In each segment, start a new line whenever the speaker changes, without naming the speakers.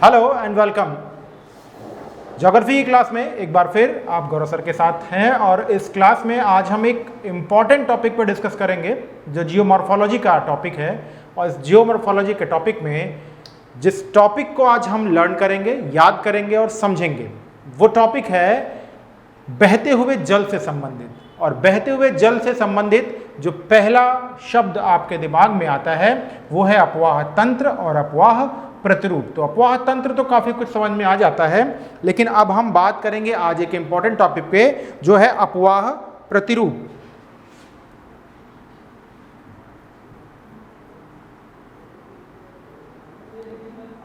Hello and welcome. Geography की class में एक बार फिर आप गौरव सर के साथ हैं और इस क्लास में आज हम एक इम्पॉर्टेंट टॉपिक पर डिस्कस करेंगे जो जियोमॉर्फोलॉजी का टॉपिक है। और इस जियोमॉर्फोलॉजी के टॉपिक में जिस टॉपिक को आज हम लर्न करेंगे, याद करेंगे और समझेंगे, वो टॉपिक है बहते हुए जल से संबंधित। और बहते हुए जल से संबंधित जो पहला शब्द आपके दिमाग में आता है वो है अपवाह तंत्र और अपवाह प्रतिरूप। तो अपवाह तंत्र तो काफी कुछ समझ में आ जाता है, लेकिन अब हम बात करेंगे आज एक इंपॉर्टेंट टॉपिक पे जो है अपवाह प्रतिरूप।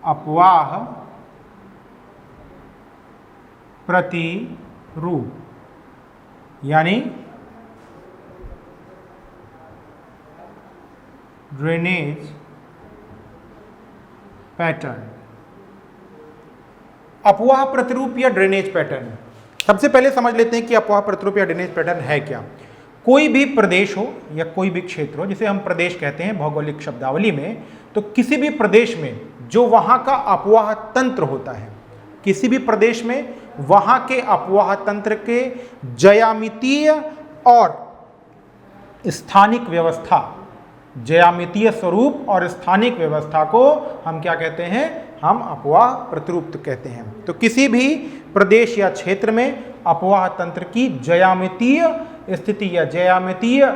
अपवाह प्रतिरूप यानी ड्रेनेज पैटर्न। अपवाह प्रतिरूप या ड्रेनेज पैटर्न, सबसे पहले समझ लेते हैं कि अपवाह प्रतिरूप या ड्रेनेज पैटर्न है क्या। कोई भी प्रदेश हो या कोई भी क्षेत्र हो, जिसे हम प्रदेश कहते हैं भौगोलिक शब्दावली में, तो किसी भी प्रदेश में जो वहां का अपवाह तंत्र होता है, किसी भी प्रदेश में वहां के अपवाह तंत्र के ज्यामितीय और स्थानिक व्यवस्था, ज्यामितीय स्वरूप और स्थानिक व्यवस्था को हम क्या कहते हैं? हम अपवाह प्रतिरूप कहते हैं। तो किसी भी प्रदेश या क्षेत्र में अपवाह तंत्र की ज्यामितीय स्थिति या ज्यामितीय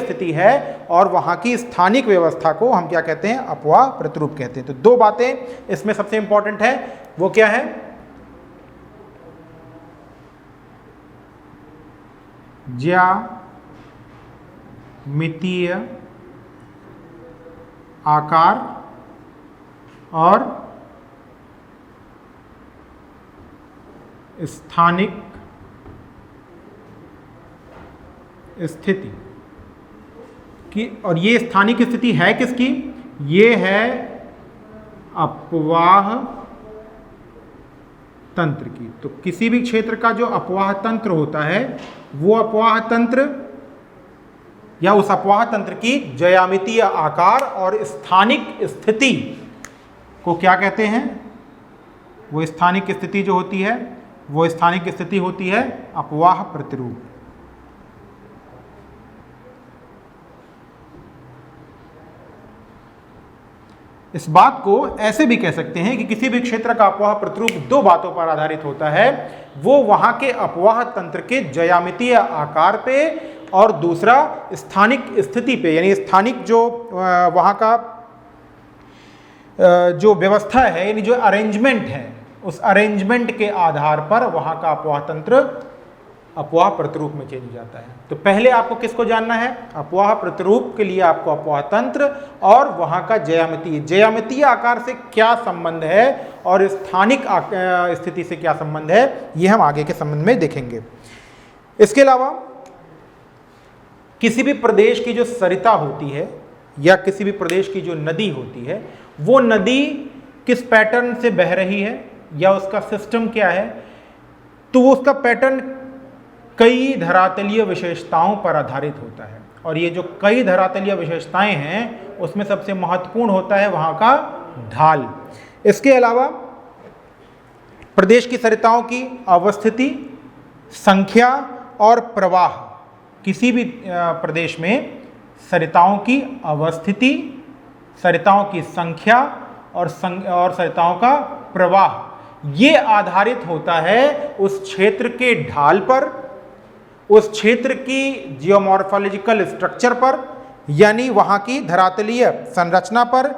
स्थिति है और वहां की स्थानिक व्यवस्था को हम क्या कहते हैं? अपवाह प्रतिरूप कहते हैं। तो दो बातें इसमें सबसे इंपॉर्टेंट है, वो क्या है? ज्यामितीय आकार और स्थानिक स्थिति की। और ये स्थानिक स्थिति है किसकी? ये है अपवाह तंत्र की। तो किसी भी क्षेत्र का जो अपवाह तंत्र होता है, वो अपवाह तंत्र या उस अपवाह तंत्र की ज्यामितीय आकार और स्थानिक स्थिति को क्या कहते हैं? वो स्थानिक स्थिति जो होती है, वो स्थानिक स्थिति होती है अपवाह प्रतिरूप। इस बात को ऐसे भी कह सकते हैं कि किसी भी क्षेत्र का अपवाह प्रतिरूप दो बातों पर आधारित होता है, वो वहां के अपवाह तंत्र के ज्यामितीय आकार पे और दूसरा स्थानिक स्थिति पे, यानी स्थानिक जो वहां का जो व्यवस्था है, यानी जो अरेंजमेंट है, उस अरेंजमेंट के आधार पर वहां का अपवाह तंत्र अपवाह प्रतिरूप में चेंज हो जाता है। तो पहले आपको किसको जानना है? अपवाह प्रतिरूप के लिए आपको अपवाह तंत्र और वहां का ज्यामितीय आकार से क्या संबंध है और स्थानिक स्थिति से क्या संबंध है, ये हम आगे के संबंध में देखेंगे। इसके अलावा किसी भी प्रदेश की जो सरिता होती है या किसी भी प्रदेश की जो नदी होती है, वो नदी किस पैटर्न से बह रही है या उसका सिस्टम क्या है, तो वो उसका पैटर्न कई धरातलीय विशेषताओं पर आधारित होता है। और ये जो कई धरातलीय विशेषताएं हैं, उसमें सबसे महत्वपूर्ण होता है वहां का ढाल। इसके अलावा प्रदेश की सरिताओं की अवस्थिति, संख्या और प्रवाह, किसी भी प्रदेश में सरिताओं की अवस्थिति, सरिताओं की संख्या और सरिताओं का प्रवाह, ये आधारित होता है उस क्षेत्र के ढाल पर, उस क्षेत्र की जियोमॉर्फोलॉजिकल स्ट्रक्चर पर, यानी वहां की धरातलीय संरचना पर,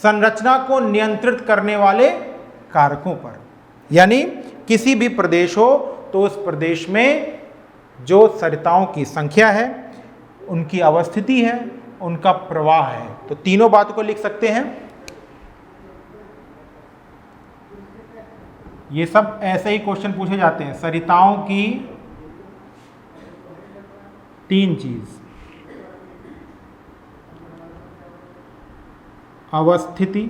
संरचना को नियंत्रित करने वाले कारकों पर। यानी किसी भी प्रदेश हो तो उस प्रदेश में जो सरिताओं की संख्या है, उनकी अवस्थिति है, उनका प्रवाह है। तो तीनों बात को लिख सकते हैं। ये सब ऐसे ही क्वेश्चन पूछे जाते हैं। सरिताओं की तीन चीज, अवस्थिति,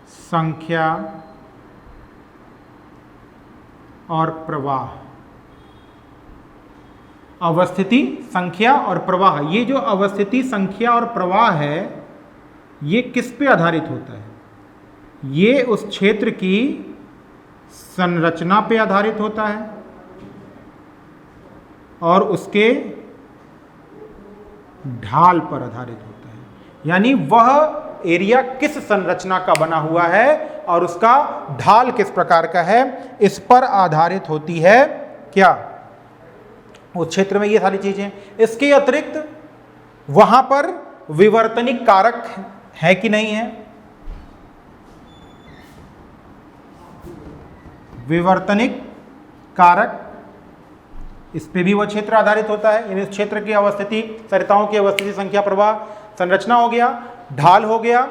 संख्या और प्रवाह। अवस्थिति, संख्या और प्रवाह। ये जो अवस्थिति, संख्या और प्रवाह है, ये किस पे आधारित होता है? ये उस क्षेत्र की संरचना पे आधारित होता है और उसके ढाल पर आधारित होता है। यानी वह एरिया किस संरचना का बना हुआ है और उसका ढाल किस प्रकार का है, इस पर आधारित होती है क्या, उस क्षेत्र में ये सारी चीजें। इसके अतिरिक्त वहां पर विवर्तनिक कारक है कि नहीं है? विवर्तनिक कारक, इस पे भी वह क्षेत्र आधारित होता है। यानी इस क्षेत्र की अवस्थिति, सरिताओं की अवस्थिति, संख्या, प्रवाह, संरचना हो गया, ढाल हो गया।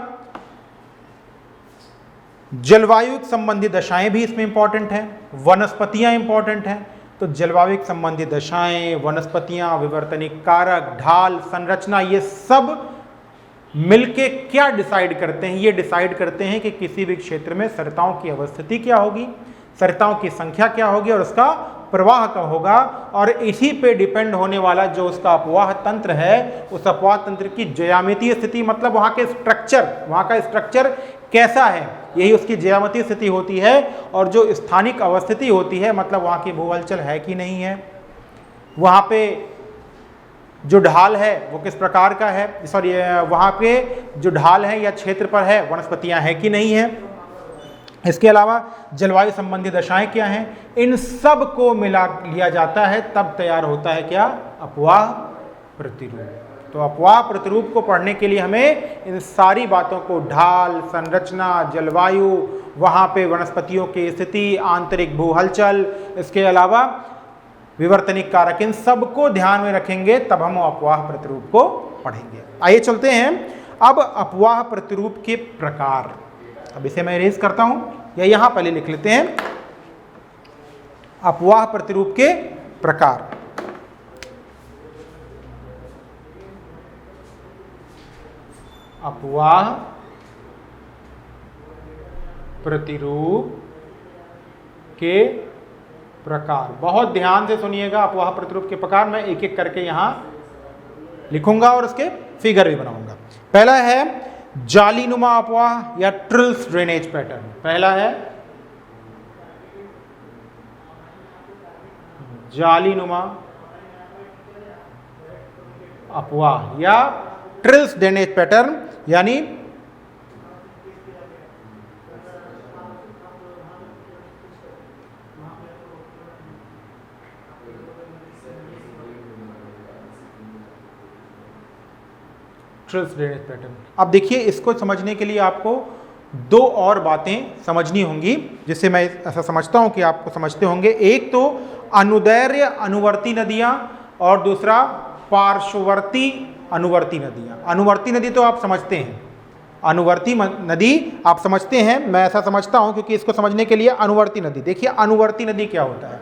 जलवायु संबंधी दशाएं भी इसमें इंपॉर्टेंट हैं, वनस्पतियां इंपॉर्टेंट हैं। तो जलवायु संबंधी दशाएं, वनस्पतियां, विवर्तनिक कारक, ढाल, संरचना, ये सब मिलके क्या डिसाइड करते हैं? ये डिसाइड करते हैं कि किसी भी क्षेत्र में सरिताओं की अवस्थिति क्या होगी, सरिताओं की संख्या क्या होगी और उसका प्रवाह का होगा। और इसी पे डिपेंड होने वाला जो उसका अपवाह तंत्र है, उस अपवाह तंत्र की ज्यामितीय स्थिति, मतलब वहां के स्ट्रक्चर, वहां का स्ट्रक्चर कैसा है, यही उसकी ज्यामितीय स्थिति होती है। और जो स्थानिक अवस्थिति होती है, मतलब वहां की भू हलचल है कि नहीं है, वहां पे जो ढाल है वो किस प्रकार का है, सॉरी वहां पे जो ढाल है या क्षेत्र पर है वनस्पतियां हैं कि नहीं है। इसके अलावा जलवायु संबंधी दशाएं क्या हैं, इन सब को मिला लिया जाता है, तब तैयार होता है क्या, अपवाह प्रतिरूप। तो अपवाह प्रतिरूप को पढ़ने के लिए हमें इन सारी बातों को, ढाल, संरचना, जलवायु, वहां पे वनस्पतियों की स्थिति, आंतरिक भू हलचल, इसके अलावा विवर्तनिक कारक, इन सबको ध्यान में रखेंगे, तब हम अपवाह प्रतिरूप को पढ़ेंगे। आइए चलते हैं अब अपवाह प्रतिरूप के प्रकार। अब इसे मैं इरेज करता हूं या यहां पहले लिख लेते हैं, अपवाह प्रतिरूप के प्रकार। अपवाह प्रतिरूप के प्रकार, बहुत ध्यान से सुनिएगा। अपवाह प्रतिरूप के प्रकार मैं एक एक करके यहां लिखूंगा और उसके फिगर भी बनाऊंगा। पहला है जालीनुमा अपवाह या ट्रिल्स ड्रेनेज पैटर्न। पहला है जालीनुमा अपवाह या ट्रिल्स ड्रेनेज पैटर्न, यानी ट्रिल्स ड्रेनेज पैटर्न। अब देखिए, इसको समझने के लिए आपको दो और बातें समझनी होंगी, जिससे मैं ऐसा समझता हूं कि आपको समझते होंगे। एक तो अनुदैर्घ्य अनुवर्ती नदियां और दूसरा पार्श्ववर्ती अनुवर्ती नदियां। अनुवर्ती नदी तो आप समझते हैं, अनुवर्ती नदी आप समझते हैं, मैं ऐसा समझता हूं क्योंकि इसको समझने के लिए अनुवर्ती नदी। देखिए अनुवर्ती नदी क्या होता है,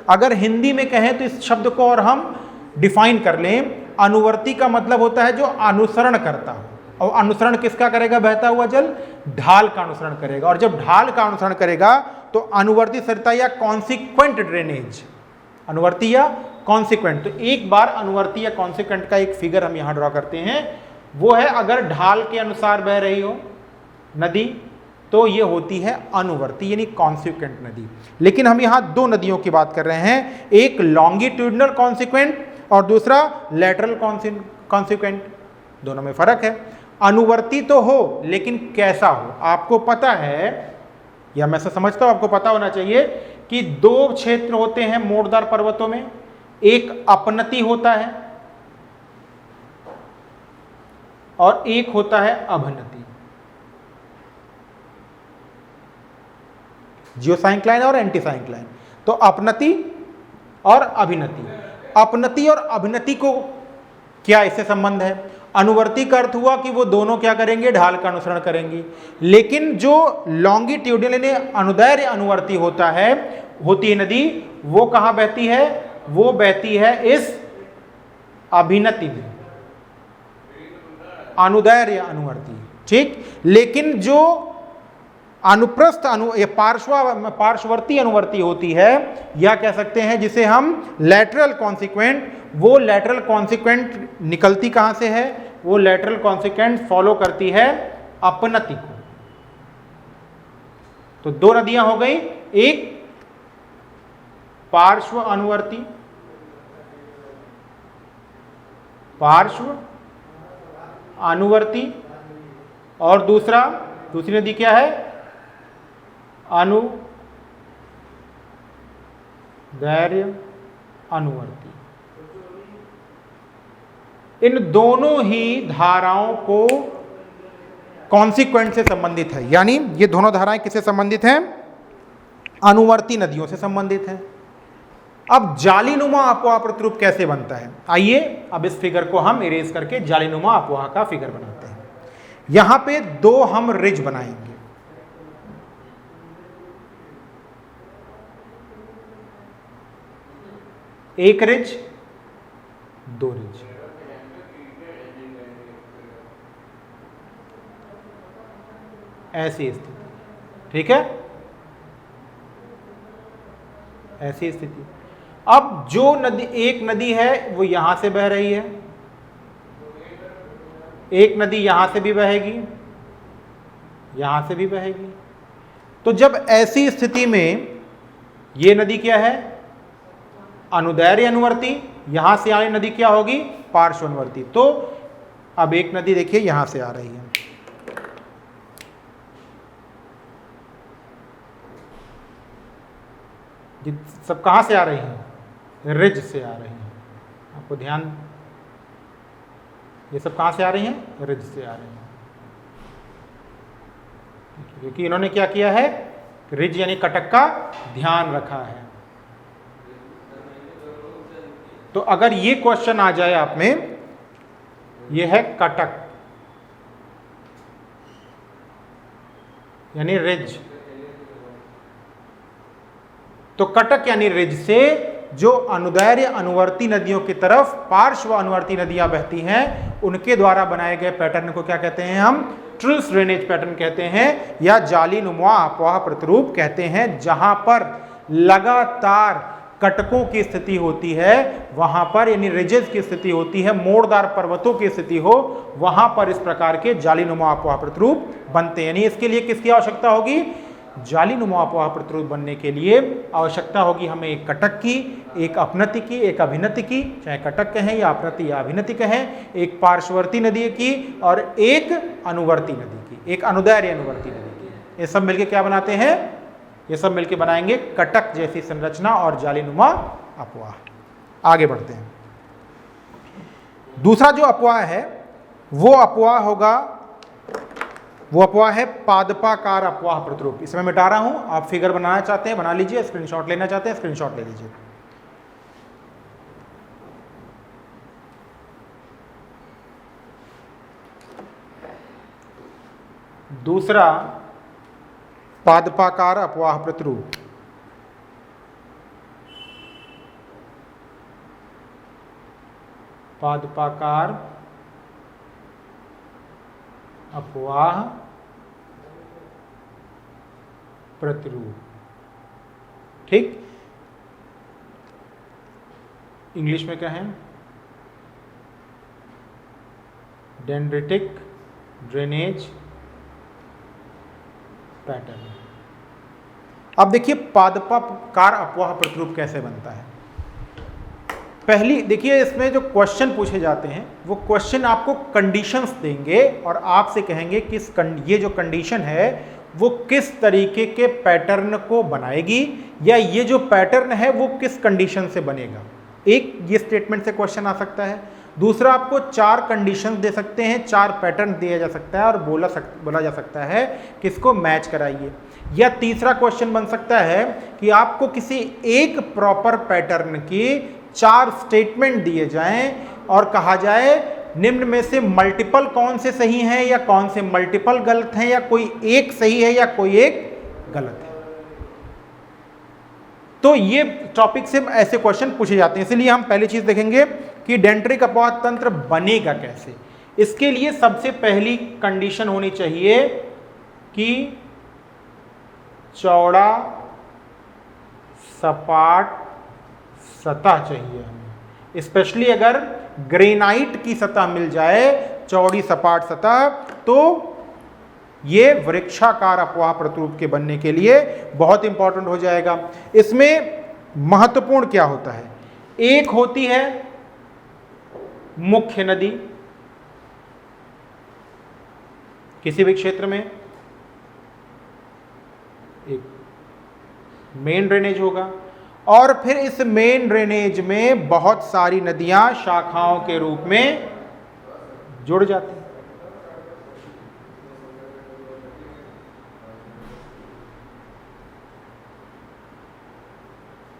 अगर हिंदी में कहें तो इस शब्द को और हम डिफाइन कर लें। अनुवर्ती का मतलब होता है जो अनुसरण करता हो, और अनुसरण किसका करेगा, बहता हुआ जल, ढाल का अनुसरण करेगा। और जब ढाल का अनुसरण करेगा तो अनुवर्ती सरिता या कॉन्सिक्वेंट ड्रेनेज, अनुवर्ती या कॉन्सिक्वेंट। तो एक बार अनुवर्ती या कॉन्सिक्वेंट का एक फिगर हम यहां ड्रॉ करते हैं, वो है अगर ढाल के अनुसार बह रही हो नदी तो ये होती है अनुवर्ती यानी कॉन्सिक्वेंट नदी। लेकिन हम यहां दो नदियों की बात कर रहे हैं, एक लॉन्गिट्यूडनल कॉन्सिक्वेंट और दूसरा लेटरल कॉन्सिक्वेंट, दोनों में फर्क है। अनुवर्ती तो हो लेकिन कैसा हो, आपको पता है या मैं समझता हूं आपको पता होना चाहिए कि दो क्षेत्र होते हैं मोड़दार पर्वतों में, एक अपनति होता है और एक होता है अवनति, जियोसाइक्लाइन और एंटीसाइक्लाइन। तो अपनति और अभिनति, अपनति और अभिनति को क्या इससे संबंध है? अनुवर्ती का अर्थ हुआ कि वो दोनों क्या करेंगे, ढाल का अनुसरण करेंगी। लेकिन जो लॉन्गिट्यूडनल यानी अनुदैर्घ्य अनुवर्ती होता है, होती है नदी, वो कहां बहती है, वो बहती है इस अभिनति में, अनुदैर्घ्य अनुवर्ती, ठीक। लेकिन जो अनुप्रस्थ ये पार्श्ववर्ती अनुवर्ती होती है, या कह सकते हैं जिसे हम लैटरल कॉन्सिक्वेंट। वो लैटरल कॉन्सिक्वेंट निकलती कहां से है? वो लैटरल कॉन्सिक्वेंट फॉलो करती है अपनति को। तो दो नदियां हो गई, एक पार्श्व अनुवर्ती, और दूसरी नदी क्या है? अनुदैर्ध्य अनुवर्ती। इन दोनों ही धाराओं को कॉन्सिक्वेंट से संबंधित है, यानी ये दोनों धाराएं किससे संबंधित हैं? अनुवर्ती नदियों से संबंधित हैं। अब जालीनुमा अपवाह प्रतिरूप कैसे बनता है? आइए अब इस फिगर को हम इरेज करके जालीनुमा अपवाह का फिगर बनाते हैं। यहां पे दो हम रिज बनाएंगे, एक रिज, दो रिज। ऐसी स्थिति, ठीक है, ऐसी स्थिति। अब जो नदी, एक नदी है वो यहां से बह रही है, एक नदी यहां से भी बहेगी, यहां से भी बहेगी। तो जब ऐसी स्थिति में ये नदी क्या है? अनुदैर्ध्य अनुवर्ती, यहां से आने नदी क्या होगी? पार्श्व अनुवर्ती। तो अब एक नदी देखिए यहां से आ रही है, सब कहां से आ रही हैं? रिज से आ रही हैं। आपको ध्यान, ये सब कहां से आ रही हैं? रिज से आ रही हैं, क्योंकि इन्होंने क्या किया है? रिज यानी कटक का ध्यान रखा है। तो अगर ये क्वेश्चन आ जाए आप में, ये है कटक यानी रिज, तो कटक यानी रिज से जो अनुदैर्ध्य अनुवर्ती नदियों की तरफ पार्श्व अनुवर्ती नदियां बहती हैं, उनके द्वारा बनाए गए पैटर्न को क्या कहते हैं? हम ट्रिल्स ड्रेनेज पैटर्न कहते हैं, या जालीनुमा अपवाह प्रतिरूप कहते हैं। जहां पर लगातार कटकों की स्थिति होती है, वहां पर यानी रिजेस की स्थिति होती है, मोड़दार पर्वतों की स्थिति हो, वहां पर इस प्रकार के जालीनुमा अपवाह प्रतिरूप बनते हैं। यानी इसके लिए किसकी आवश्यकता होगी? जालीनुमा अपवाह प्रतिरूप बनने के लिए आवश्यकता होगी हमें एक कटक की, एक अपनति की, एक अभिनति की, चाहे कटक कहें या अपनति या अभिनति कहें, एक पार्श्ववर्ती नदी की और एक अनुवर्ती नदी की, एक अनुदैर्ध्य अनुवर्ती नदी की। ये सब मिलके क्या बनाते हैं? ये सब मिलके बनाएंगे कटक जैसी संरचना और जालीनुमा अपवाह। आगे बढ़ते हैं। दूसरा जो अपवाह है वो अपवाह है पादपाकार अपवाह प्रतिरूप। इसमें मिटा रहा हूं, आप फिगर बनाना चाहते हैं बना लीजिए, स्क्रीनशॉट लेना चाहते हैं स्क्रीनशॉट ले लीजिए। दूसरा पादपाकार अपवाह प्रतिरूप, पादपाकार अपवाह प्रतिरूप, ठीक, इंग्लिश में कहें डेंड्रिटिक ड्रेनेज पैटर्न। अब देखिए पादपाकार अपवाह प्रतिरूप कैसे बनता है। पहली देखिए, इसमें जो क्वेश्चन पूछे जाते हैं वो क्वेश्चन आपको कंडीशंस देंगे और आपसे कहेंगे कि ये जो कंडीशन है वो किस तरीके के पैटर्न को बनाएगी, या ये जो पैटर्न है वो किस कंडीशन से बनेगा। एक ये स्टेटमेंट से क्वेश्चन आ सकता है। दूसरा, आपको 4 कंडीशंस दे सकते हैं, 4 पैटर्न दिया जा सकता है और बोला जा सकता है कि इसको मैच कराइए। या तीसरा क्वेश्चन बन सकता है कि आपको किसी एक प्रॉपर पैटर्न की 4 स्टेटमेंट दिए जाएं और कहा जाए निम्न में से मल्टीपल कौन से सही हैं या कौन से मल्टीपल गलत हैं, या कोई एक सही है या कोई एक गलत है। तो ये टॉपिक से ऐसे क्वेश्चन पूछे जाते हैं। इसलिए हम पहली चीज देखेंगे कि डेंड्रिटिक अपवाह तंत्र बनेगा कैसे। इसके लिए सबसे पहली कंडीशन होनी चाहिए कि चौड़ा सपाट सतह चाहिए हमें। स्पेशली अगर ग्रेनाइट की सतह मिल जाए, चौड़ी सपाट सतह, तो ये वृक्षाकार अपवाह प्रतिरूप के बनने के लिए बहुत इंपॉर्टेंट हो जाएगा। इसमें महत्वपूर्ण क्या होता है? एक होती है मुख्य नदी, किसी भी क्षेत्र में एक मेन ड्रेनेज होगा, और फिर इस मेन ड्रेनेज में बहुत सारी नदियां शाखाओं के रूप में जुड़ जाती हैं।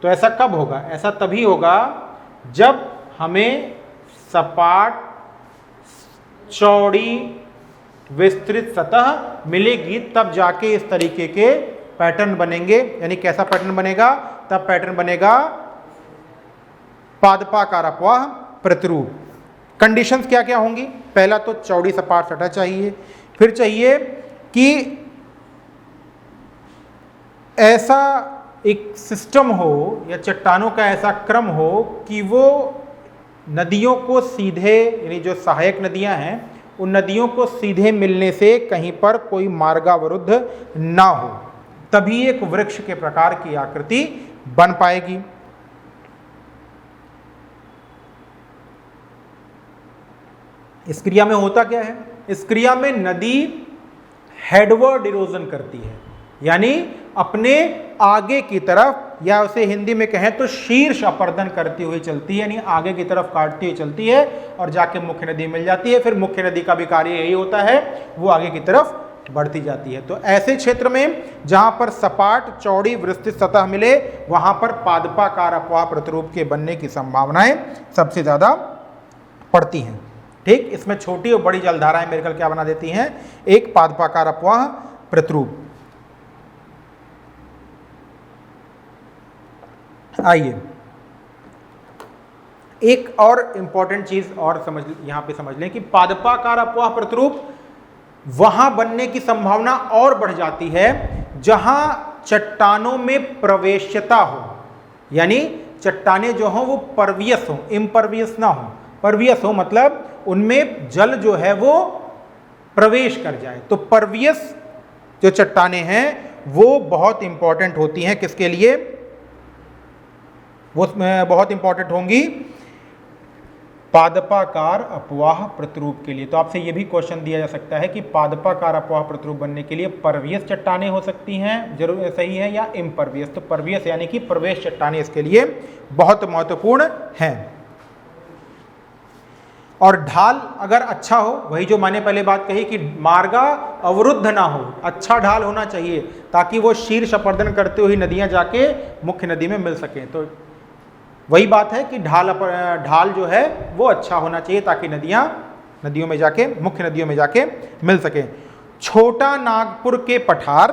तो ऐसा कब होगा? ऐसा तभी होगा जब हमें सपाट, चौड़ी, विस्तृत सतह मिलेगी, तब जाके इस तरीके के पैटर्न बनेंगे। यानी कैसा पैटर्न बनेगा? तब पैटर्न बनेगा पादपाकार अपवाह प्रतिरूप। कंडीशंस क्या क्या होंगी? पहला तो चौड़ी सपाट सतह चाहिए, फिर चाहिए कि ऐसा एक सिस्टम हो या चट्टानों का ऐसा क्रम हो कि वो नदियों को सीधे, यानी जो सहायक नदियां हैं, उन नदियों को सीधे मिलने से कहीं पर कोई मार्गावरुद्ध ना हो, तभी एक वृक्ष के प्रकार की आकृति बन पाएगी। इस क्रिया में होता क्या है? इस क्रिया में नदी हेडवर्ड इरोजन करती है, यानी अपने आगे की तरफ, या उसे हिंदी में कहें तो शीर्ष अपर्दन करती हुई चलती है, यानी आगे की तरफ काटती हुई चलती है और जाके मुख्य नदी मिल जाती है। फिर मुख्य नदी का भी कार्य यही होता है, वो आगे की तरफ बढ़ती जाती है। तो ऐसे क्षेत्र में जहां पर सपाट, चौड़ी, विस्तृत सतह मिले, वहां पर पादपाकार अपवाह प्रतिरूप के बनने की संभावनाएं सबसे ज्यादा पड़ती हैं। ठीक, इसमें छोटी और बड़ी जलधाराएं मिलकर क्या बना देती हैं? एक पादपाकार अपवाह प्रतिरूप। आइए एक और इंपॉर्टेंट चीज और यहां पे समझ लें कि पादपाकार अपवाह प्रतिरूप वहां बनने की संभावना और बढ़ जाती है जहां चट्टानों में प्रवेश्यता हो, यानी चट्टानें जो हो वो परवियस हो, इम्परवियस ना हो। परवियस हो मतलब उनमें जल जो है वो प्रवेश कर जाए। तो परवियस जो चट्टानें हैं वो बहुत इंपॉर्टेंट होती हैं। किसके लिए? वो बहुत इंपॉर्टेंट होंगी पादपाकार अपवाह प्रतिरूप के लिए। तो आपसे ये भी क्वेश्चन दिया जा सकता है कि पादपाकार अपवाह प्रतिरूप बनने के लिए परवियस चट्टानें हो सकती हैं, जरूर सही है, या इम्परवियस। तो परवियस यानी कि प्रवेश चट्टानें इसके लिए बहुत महत्वपूर्ण हैं। और ढाल अगर अच्छा हो, वही जो मैंने पहले बात कही कि मार्गा अवरुद्ध ना हो, अच्छा ढाल होना चाहिए ताकि वो शीर्ष अपर्दन करते हुए नदियां जाके मुख्य नदी में मिल सकें। तो वही बात है कि ढाल जो है वो अच्छा होना चाहिए ताकि नदियों में जाके, मुख्य नदियों में जाके मिल सके। छोटा नागपुर के पठार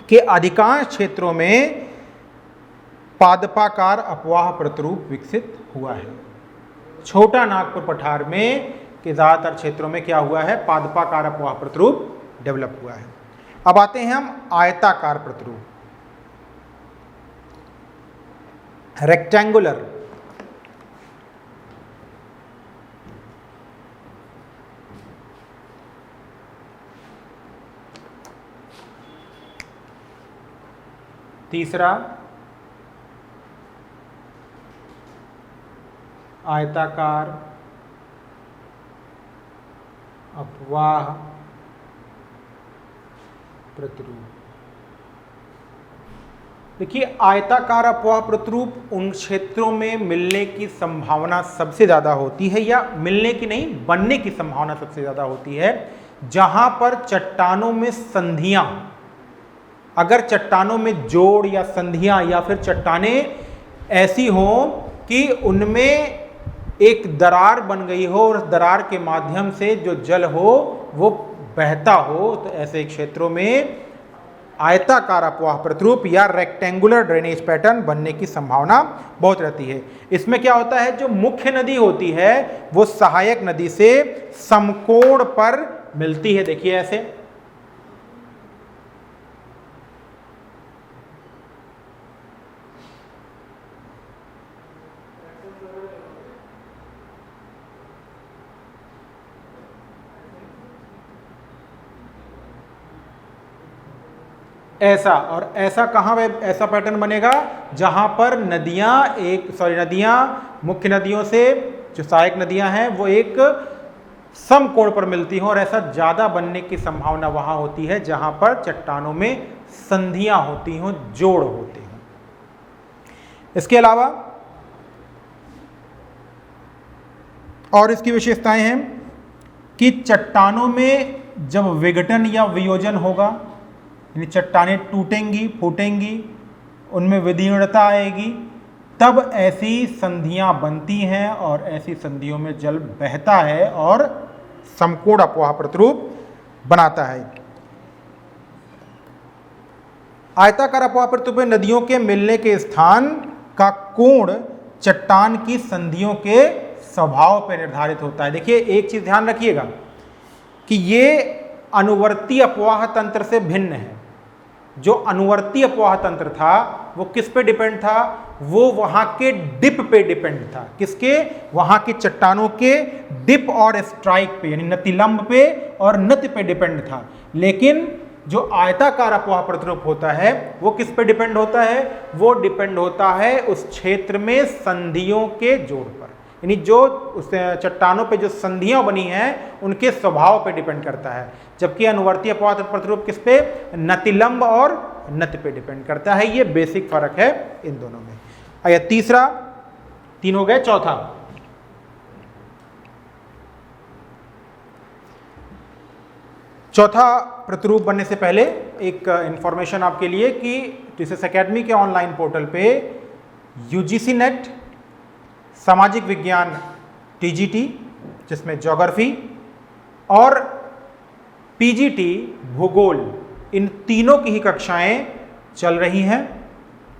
के अधिकांश क्षेत्रों में पादपाकार अपवाह प्रतिरूप विकसित हुआ है। छोटा नागपुर पठार में के ज्यादातर क्षेत्रों में क्या हुआ है? पादपाकार अपवाह प्रतिरूप डेवलप हुआ है। अब आते हैं हम आयताकार प्रतिरूप, रेक्टेंगुलर। तीसरा आयताकार अपवाह प्रतिरूप। देखिए, आयताकार अपवाह प्रतिरूप उन क्षेत्रों में मिलने की संभावना सबसे ज्यादा होती है, या मिलने की नहीं, बनने की संभावना सबसे ज्यादा होती है जहां पर चट्टानों में संधियां, अगर चट्टानों में जोड़ या संधियां या फिर चट्टानें ऐसी हों कि उनमें एक दरार बन गई हो और दरार के माध्यम से जो जल हो वो बहता हो, तो ऐसे क्षेत्रों में आयताकार अपवाह प्रतिरूप या रेक्टेंगुलर ड्रेनेज पैटर्न बनने की संभावना बहुत रहती है। इसमें क्या होता है? जो मुख्य नदी होती है वो सहायक नदी से समकोण पर मिलती है। देखिए ऐसे, ऐसा, और ऐसा कहाँ ऐसा पैटर्न बनेगा जहां पर नदियां मुख्य नदियों से जो सहायक नदियां हैं वो एक समकोण पर मिलती हों, और ऐसा ज्यादा बनने की संभावना वहां होती है जहां पर चट्टानों में संधियां होती हों, जोड़ होते हों। इसके अलावा और इसकी विशेषताएं हैं कि चट्टानों में जब विघटन या वियोजन होगा, यानी चट्टानें टूटेंगी, फूटेंगी, उनमें विदीर्णता आएगी, तब ऐसी संधियां बनती हैं और ऐसी संधियों में जल बहता है और समकोण अपवाह प्रतिरूप बनाता है। आयताकार अपवाह प्रतिरूप में नदियों के मिलने के स्थान का कोण चट्टान की संधियों के स्वभाव पर निर्धारित होता है। देखिए एक चीज ध्यान रखिएगा कि ये अनुवर्ती अपवाह तंत्र से भिन्न है। जो अनुवर्ती अपवाह तंत्र था वो किस पे डिपेंड था? वो वहां के डिप पे डिपेंड था। किसके? वहां की चट्टानों के डिप और स्ट्राइक पे, यानी नतिलंब पे और नति पे डिपेंड था। लेकिन जो आयताकार अपवाह प्रतिरूप होता है वो किस पे डिपेंड होता है? वो डिपेंड होता है उस क्षेत्र में संधियों के जोड़ पर, यानी जो उस चट्टानों पे जो संधियां बनी हैं उनके स्वभाव पे डिपेंड करता है। जबकि अनुवर्ती अपवाह प्रतिरूप किस पे? नतिलंब और नति पे डिपेंड करता है। ये बेसिक फर्क है इन दोनों में। आया तीसरा, 3 हो गए, चौथा प्रतिरूप बनने से पहले एक इंफॉर्मेशन आपके लिए कि टीसीएस एकेडमी के ऑनलाइन पोर्टल पे यूजीसी नेट, सामाजिक विज्ञान टीजीटी जिसमें ज्योग्राफी और पीजीटी भूगोल, इन तीनों की ही कक्षाएं चल रही हैं।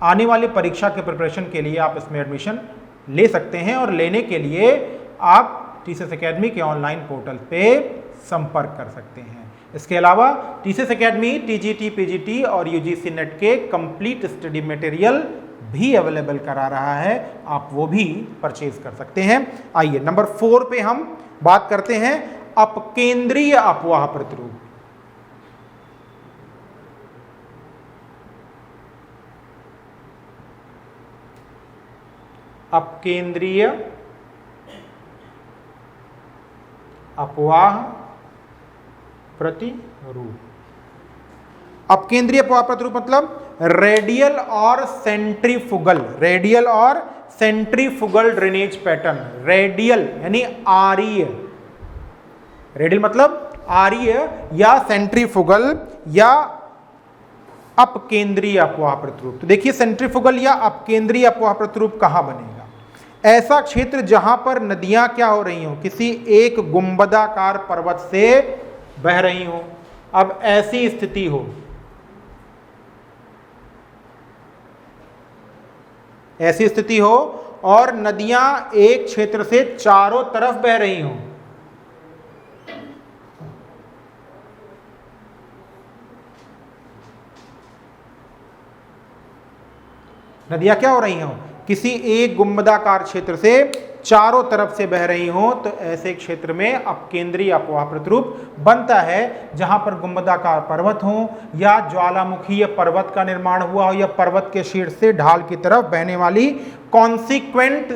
आने वाली परीक्षा के प्रिपरेशन के लिए आप इसमें एडमिशन ले सकते हैं, और लेने के लिए आप टीसीएस एकेडमी के ऑनलाइन पोर्टल पे संपर्क कर सकते हैं। इसके अलावा टीसीएस एकेडमी टीजीटी, पीजीटी और यूजीसी नेट के कंप्लीट स्टडी मटेरियल भी अवेलेबल करा रहा है, आप वो भी परचेज कर सकते हैं। आइए नंबर 4 पे हम बात करते हैं अपकेंद्रीय अपवाह प्रतिरूप। अपकेंद्रीय अपवाह प्रतिरूप। अपकेंद्रीय अपवाह प्रतिरूप मतलब रेडियल और सेंट्रीफुगल ड्रेनेज पैटर्न। रेडियल यानी आरीय, रेडियल मतलब आरीय या सेंट्रीफुगल या अपकेंद्रीय अपवाह प्रतिरूप। तो देखिए सेंट्रीफुगल या अपकेंद्रीय अपवाह प्रतिरूप कहां बनेगा? ऐसा क्षेत्र जहां पर नदियां क्या हो रही हो, किसी एक गुंबदाकार पर्वत से बह रही हो। अब ऐसी स्थिति हो, और नदियां एक क्षेत्र से चारों तरफ बह रही हों। नदियां क्या हो रही हों? किसी एक गुंबदाकार क्षेत्र से चारों तरफ से बह रही हों, तो ऐसे क्षेत्र में अपकेंद्रीय अपवाह प्रतिरूप बनता है। जहां पर गुंबदाकार पर्वत हो या ज्वालामुखीय पर्वत का निर्माण हुआ हो या पर्वत के शीर्ष से ढाल की तरफ बहने वाली कॉन्सिक्वेंट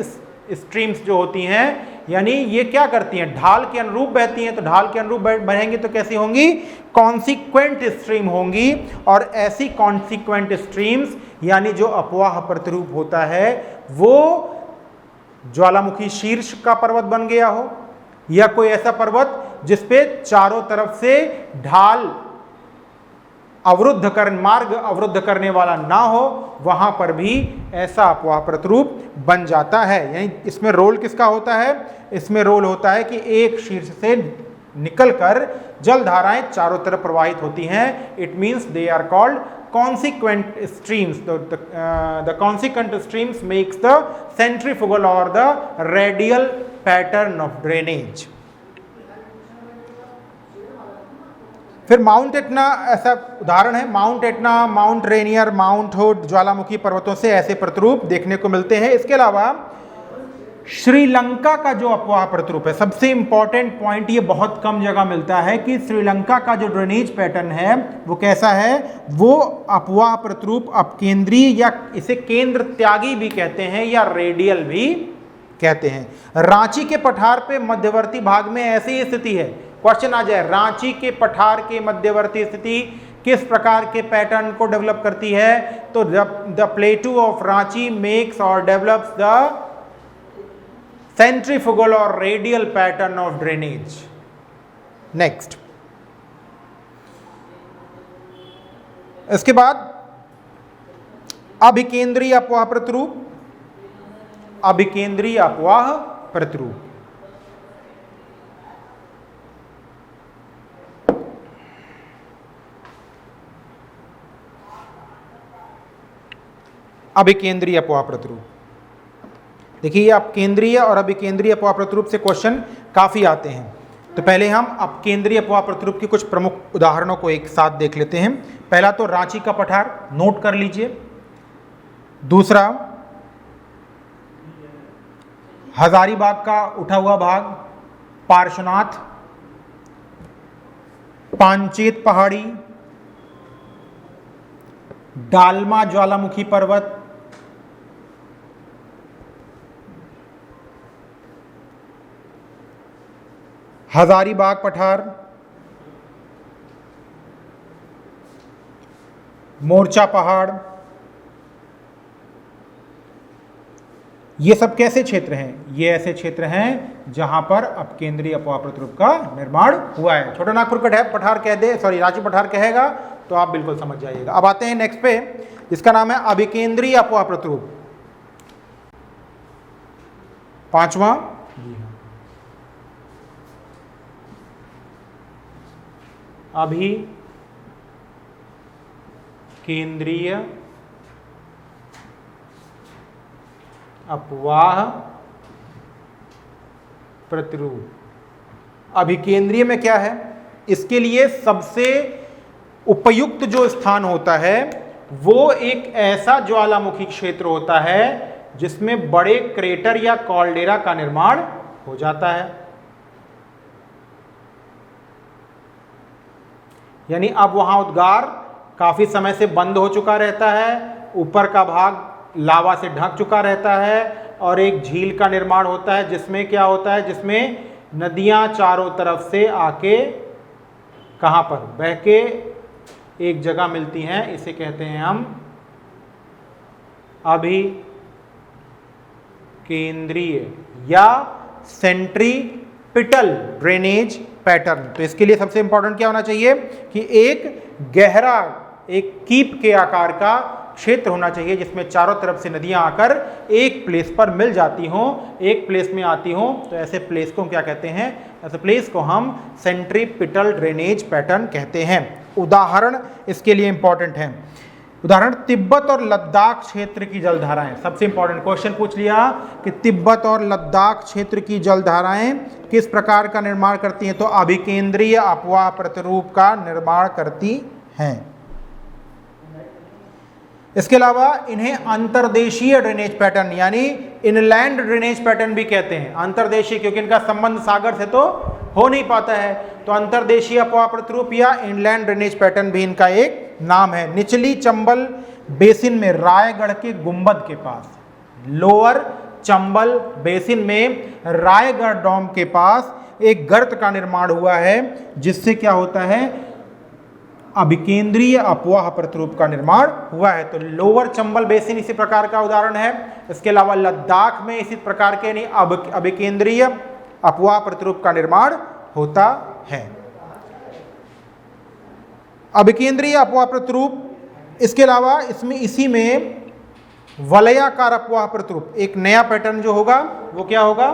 स्ट्रीम्स जो होती हैं, यानी ये क्या करती हैं? ढाल के अनुरूप बहती हैं। तो ढाल के अनुरूप बहेंगी तो कैसी होंगी? कॉन्सिक्वेंट स्ट्रीम होंगी। और ऐसी कॉन्सिक्वेंट स्ट्रीम्स यानी जो अपवाह प्रतिरूप होता है वो ज्वालामुखी शीर्ष का पर्वत बन गया हो, या कोई ऐसा पर्वत जिसपे चारों तरफ से ढाल मार्ग अवरुद्ध करने वाला ना हो, वहां पर भी ऐसा अपवाह प्रतिरूप बन जाता है। यानी इसमें रोल किसका होता है? इसमें रोल होता है कि एक शीर्ष से निकलकर जल धाराएं चारों तरफ प्रवाहित होती हैं। It means they are called consequent streams. The consequent streams makes the centrifugal or the radial pattern of drainage. फिर माउंट एटना ऐसा उदाहरण है। Mount Etna, mount Rainier, mount hood ज्वालामुखी पर्वतों से ऐसे प्रतिरूप देखने को मिलते हैं। इसके अलावा श्रीलंका का जो अपवाह प्रतिरूप है, सबसे इंपॉर्टेंट पॉइंट, ये बहुत कम जगह मिलता है कि श्रीलंका का जो ड्रेनेज पैटर्न है वो कैसा है, वो अपवाह प्रतिरूप अपकेंद्रीय या इसे केंद्र त्यागी भी कहते हैं या रेडियल भी कहते हैं। रांची के पठार पे मध्यवर्ती भाग में ऐसी स्थिति है, क्वेश्चन आ जाए, रांची के पठार के मध्यवर्ती स्थिति किस प्रकार के पैटर्न को डेवलप करती है, तो द प्लेटू ऑफ रांची मेक्स और डेवलप्स द सेंट्रीफ्यूगल और radial pattern of drainage. Next, इसके बाद अभिकेंद्रीय अपवाह प्रतिरूप, अभिकेंद्रीय अपवाह प्रतिरूप। अभिकेंद्रीय अपवाह प्रतिरूप, देखिए आप केंद्रीय और अभिकेंद्रीय अपवाह प्रतिरूप से क्वेश्चन काफी आते हैं। तो पहले हम अपकेंद्रीय अपवाह प्रतिरूप की कुछ प्रमुख उदाहरणों को एक साथ देख लेते हैं। पहला तो रांची का पठार, नोट कर लीजिए। दूसरा हजारीबाग का उठा हुआ भाग, पार्श्वनाथ, पांचेत पहाड़ी, डालमा ज्वालामुखी पर्वत, हजारीबाग पठार, मोर्चा पहाड़, ये सब कैसे क्षेत्र हैं, ये ऐसे क्षेत्र हैं जहां पर अपकेंद्रीय अपवाह प्रतिरूप का निर्माण हुआ है। छोटा नागपुर का पठार कह दे, सॉरी रांची पठार कहेगा तो आप बिल्कुल समझ जाइएगा। अब आते हैं नेक्स्ट पे, जिसका नाम है अभिकेंद्रीय अपवाह प्रतिरूप, पांचवा। अभिकेंद्रीय अपवाह प्रतिरूप। अभिकेंद्रीय में क्या है, इसके लिए सबसे उपयुक्त जो स्थान होता है वो एक ऐसा ज्वालामुखी क्षेत्र होता है जिसमें बड़े क्रेटर या कॉल्डेरा का निर्माण हो जाता है। यानी अब वहां उद्गार काफी समय से बंद हो चुका रहता है, ऊपर का भाग लावा से ढक चुका रहता है और एक झील का निर्माण होता है, जिसमें क्या होता है, जिसमें नदियां चारों तरफ से आके कहां पर बह के एक जगह मिलती हैं। इसे कहते हैं हम अभिकेंद्रीय या सेंट्रीपिटल ड्रेनेज पैटर्न। तो इसके लिए सबसे इंपॉर्टेंट क्या होना चाहिए कि एक गहरा, एक कीप के आकार का क्षेत्र होना चाहिए जिसमें चारों तरफ से नदियां आकर एक प्लेस पर मिल जाती हों, एक प्लेस में आती हों। तो ऐसे प्लेस को क्या कहते हैं, ऐसे प्लेस को हम सेंट्रीपिटल ड्रेनेज पैटर्न कहते हैं। उदाहरण इसके लिए इंपॉर्टेंट है, उदाहरण तिब्बत और लद्दाख क्षेत्र की जलधाराएं। सबसे इंपॉर्टेंट क्वेश्चन पूछ लिया कि तिब्बत और लद्दाख क्षेत्र की जलधाराएं किस प्रकार का निर्माण करती हैं, तो अभिकेंद्रीय अपवाह प्रतिरूप का निर्माण करती हैं। इसके अलावा इन्हें अंतर्देशीय ड्रेनेज पैटर्न यानी इनलैंड ड्रेनेज पैटर्न भी कहते हैं। अंतर्देशीय क्योंकि इनका संबंध सागर से तो हो नहीं पाता है, तो अंतर्देशीय अपवाह प्रतिरूप या इनलैंड ड्रेनेज पैटर्न भी इनका एक नाम है। निचली चंबल बेसिन में रायगढ़ के गुंबद के पास, लोअर चंबल बेसिन में रायगढ़ डैम के पास एक गर्त का निर्माण हुआ है, जिससे क्या होता है, अभिकेंद्रीय अपवाह प्रतिरूप का निर्माण हुआ है। तो लोअर चंबल बेसिन इसी प्रकार का उदाहरण है। इसके अलावा लद्दाख में इसी प्रकार के अभिकेंद्रीय अपवाह प्रतिरूप का निर्माण होता है। अभिकेंद्रीय अपवाह प्रतिरूप, इसके अलावा इसमें इसी में वलयाकार अपवाह प्रतिरूप, एक नया पैटर्न जो होगा वो क्या होगा,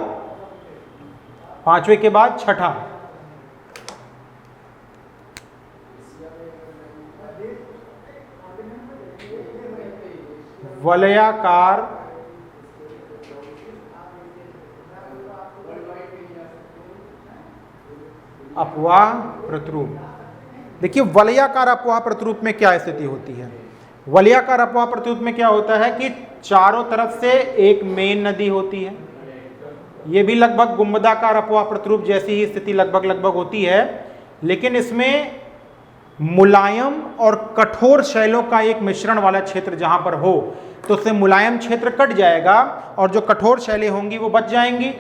पांचवें के बाद छठा, वलयाकार अपवाह प्रतिरूप। देखिए वलयाकार अपवाह प्रतिरूप में क्या स्थिति होती है, वलयाकार अपवाह प्रतिरूप में क्या होता है कि चारों तरफ से एक मेन नदी होती है, ये भी लगभग गुंबदाकार अपवाह प्रतिरूप जैसी ही स्थिति लगभग होती है, लेकिन इसमें मुलायम और कठोर शैलों का एक मिश्रण वाला क्षेत्र जहां पर हो तो उससे मुलायम क्षेत्र कट जाएगा और जो कठोर शैलें होंगी वो बच जाएंगी।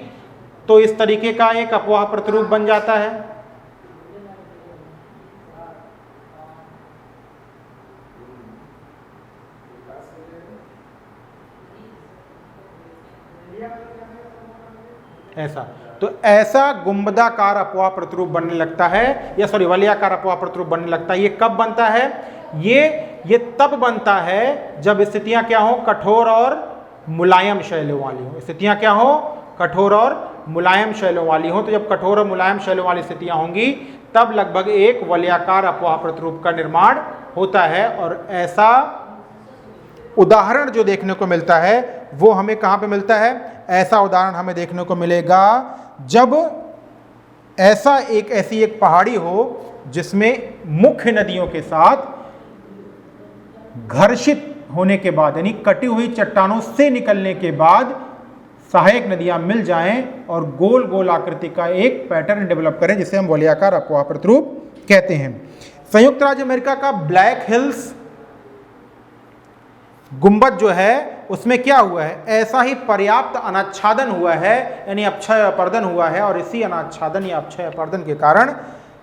तो इस तरीके का एक अपवाह प्रतिरूप बन जाता है। ऐसा, तो ऐसा गुंबदाकार अपवाह प्रतिरूप बनने लगता है, या सॉरी वलयाकार अपवाह प्रतिरूप बनने लगता है। ये कब बनता है? ये तब बनता है जब स्थितियां क्या हो? कठोर और मुलायम शैलों वाली हो। स्थितियां क्या हो? कठोर और मुलायम शैलों वाली हो। तो जब कठोर और मुलायम शैलों वाली स्थितियां होंगी तब लगभग एक वलयाकार अपवाह प्रतिरूप का निर्माण होता है। और ऐसा उदाहरण जो देखने को मिलता है वो हमें कहां पे मिलता है? ऐसा उदाहरण हमें देखने को मिलेगा जब ऐसी एक पहाड़ी हो जिसमें मुख्य नदियों के साथ घर्षित होने के बाद, यानी कटी हुई चट्टानों से निकलने के बाद सहायक नदियां मिल जाएं और गोल गोल आकृति का एक पैटर्न डेवलप करें, जिसे हम वलयाकार अपवाह प्रतिरूप कहते हैं। संयुक्त राज्य अमेरिका का ब्लैक हिल्स गुंबद जो है उसमें क्या हुआ है? ऐसा ही पर्याप्त अनाच्छादन हुआ है, यानी अपक्षय अपर्दन हुआ है, और इसी अनाच्छादन या अपक्षय अपर्दन के कारण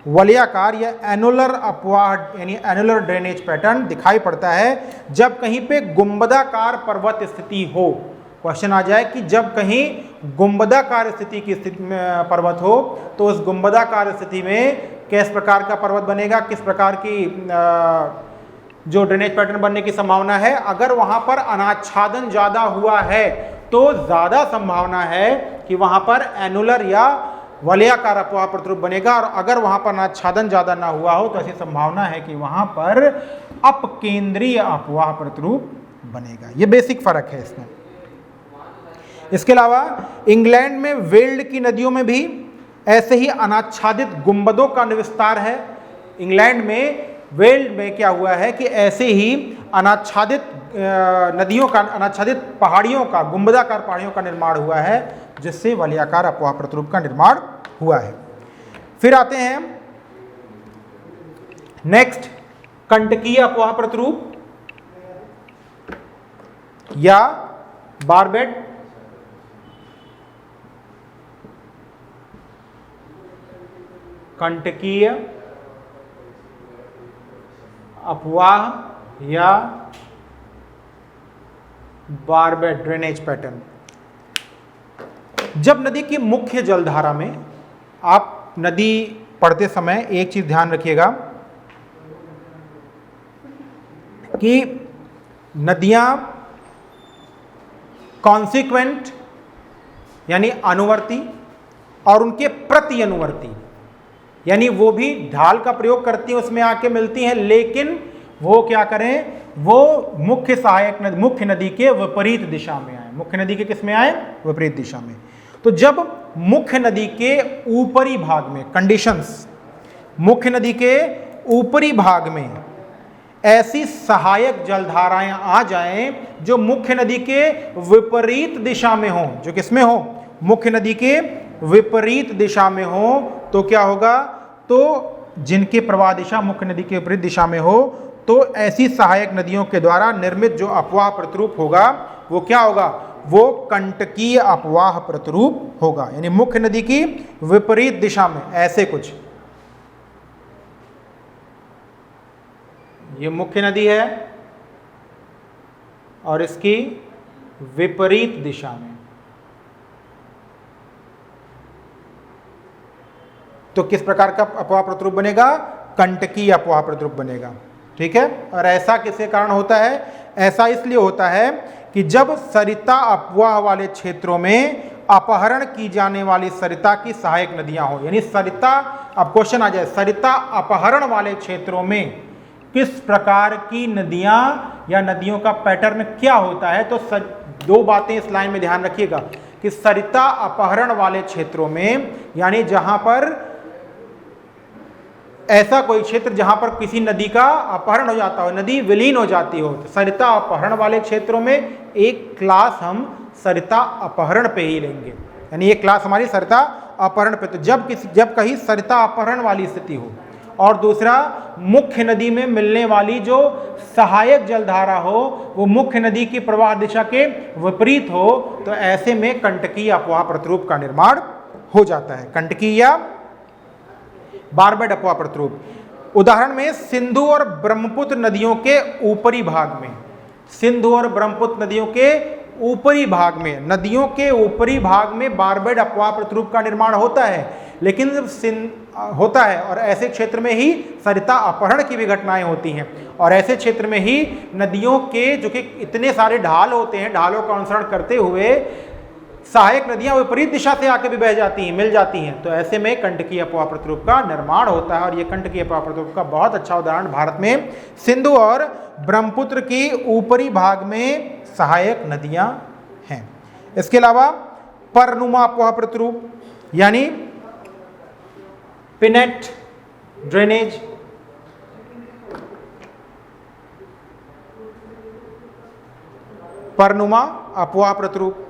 वलयाकार या एनुलर अपवाह यानी एनुलर ड्रेनेज पैटर्न दिखाई पड़ता है। जब कहीं पे गुंबदाकार पर्वत स्थिति हो, क्वेश्चन आ जाए कि जब कहीं गुंबदाकार स्थिति की स्थिति में पर्वत हो तो उस गुंबदाकार स्थिति में किस प्रकार का पर्वत बनेगा, किस प्रकार की जो ड्रेनेज पैटर्न बनने की संभावना है। अगर वहां पर अनाच्छादन ज्यादा हुआ है तो ज्यादा संभावना है कि वहां पर एनुलर या वलयाकार अपवाह प्रतिरूप बनेगा, और अगर वहां पर अनाच्छादन ज्यादा ना हुआ हो तो ऐसी संभावना है कि वहां पर अपकेंद्रीय अपवाह प्रतिरूप बनेगा। यह बेसिक फर्क है इसमें। इसके अलावा इंग्लैंड में वेल्ड की नदियों में भी ऐसे ही अनाच्छादित गुंबदों का विस्तार है। इंग्लैंड में वेल्ड में क्या हुआ है कि ऐसे ही अनाच्छादित नदियों का, अनाच्छादित पहाड़ियों का, गुंबदाकार पहाड़ियों का निर्माण हुआ है, जिससे वलयाकार अपवाह प्रतिरूप का निर्माण हुआ है। फिर आते हैं नेक्स्ट, कंटकीय अपवाह प्रतिरूप या बारबेड। कंटकीय अपवाह या बारबेड ड्रेनेज पैटर्न। जब नदी की मुख्य जलधारा में, आप नदी पढ़ते समय एक चीज ध्यान रखिएगा कि नदियां कॉन्सिक्वेंट यानी अनुवर्ती और उनके प्रति अनुवर्ती, यानी वो भी ढाल का प्रयोग करती हैं, उसमें आके मिलती हैं, लेकिन वो क्या करें? वो मुख्य सहायक नदी, मुख्य नदी के विपरीत दिशा में आए। मुख्य नदी के किस में आए? विपरीत दिशा में। तो जब मुख्य नदी के ऊपरी भाग में कंडीशंस, मुख्य नदी के ऊपरी भाग में ऐसी सहायक जलधाराएं आ जाएं जो मुख्य नदी के विपरीत दिशा में हो, जो किसमें हो? मुख्य नदी के विपरीत दिशा में हो, तो क्या होगा? तो जिनके प्रवाह दिशा मुख्य नदी के विपरीत दिशा में हो, तो ऐसी सहायक नदियों के द्वारा निर्मित जो अपवाह प्रतिरूप होगा वो क्या होगा? वो कंटकीय अपवाह प्रतिरूप होगा, यानी मुख्य नदी की विपरीत दिशा में ऐसे कुछ। ये मुख्य नदी है और इसकी विपरीत दिशा में, तो किस प्रकार का अपवाह प्रतिरूप बनेगा? कंटकीय अपवाह प्रतिरूप बनेगा। ठीक है। और ऐसा किसके कारण होता है? ऐसा इसलिए होता है कि जब सरिता अपवाह वाले क्षेत्रों में अपहरण की जाने वाली सरिता की सहायक नदियां हो, यानी सरिता, अब क्वेश्चन आ जाए, सरिता अपहरण वाले क्षेत्रों में किस प्रकार की नदियां या नदियों का पैटर्न क्या होता है? तो दो बातें इस लाइन में ध्यान रखिएगा कि सरिता अपहरण वाले क्षेत्रों में, यानी जहां पर ऐसा कोई क्षेत्र जहां पर किसी नदी का अपहरण हो जाता हो, नदी विलीन हो जाती हो, तो सरिता अपहरण वाले क्षेत्रों में एक क्लास हम सरिता अपहरण पे ही लेंगे। यानी ये क्लास हमारी सरिता अपहरण पे। तो जब कहीं सरिता अपहरण वाली स्थिति हो और दूसरा मुख्य नदी में मिलने वाली जो सहायक जलधारा हो वो मुख्य नदी की प्रवाह दिशा के विपरीत हो, तो ऐसे में कंटकीय अपवाह प्रतिरूप का निर्माण हो जाता है, कंटकीय या बारबेड अपवाह प्रतिरूप। उदाहरण में सिंधु और ब्रह्मपुत्र नदियों के ऊपरी भाग में, सिंधु और ब्रह्मपुत्र नदियों के ऊपरी भाग में, नदियों के ऊपरी भाग में बारबेड अपवाह प्रतिरूप का निर्माण होता है, लेकिन होता है और ऐसे क्षेत्र में ही सरिता अपहरण की भी घटनाएं होती हैं, और ऐसे क्षेत्र में ही नदियों के जो कि इतने सारे ढाल होते हैं, ढालों का अनुसरण करते हुए सहायक नदियां विपरीत दिशा से आके भी बह जाती हैं, मिल जाती हैं, तो ऐसे में कंटकीय अपवाह प्रतिरूप का निर्माण होता है। और ये कंटकीय अपवाह प्रतिरूप का बहुत अच्छा उदाहरण भारत में सिंधु और ब्रह्मपुत्र की ऊपरी भाग में सहायक नदियां हैं। इसके अलावा परनुमा अपवाह प्रतिरूप यानी पिनेट ड्रेनेज, परनुमा अपवाह प्रतिरूप,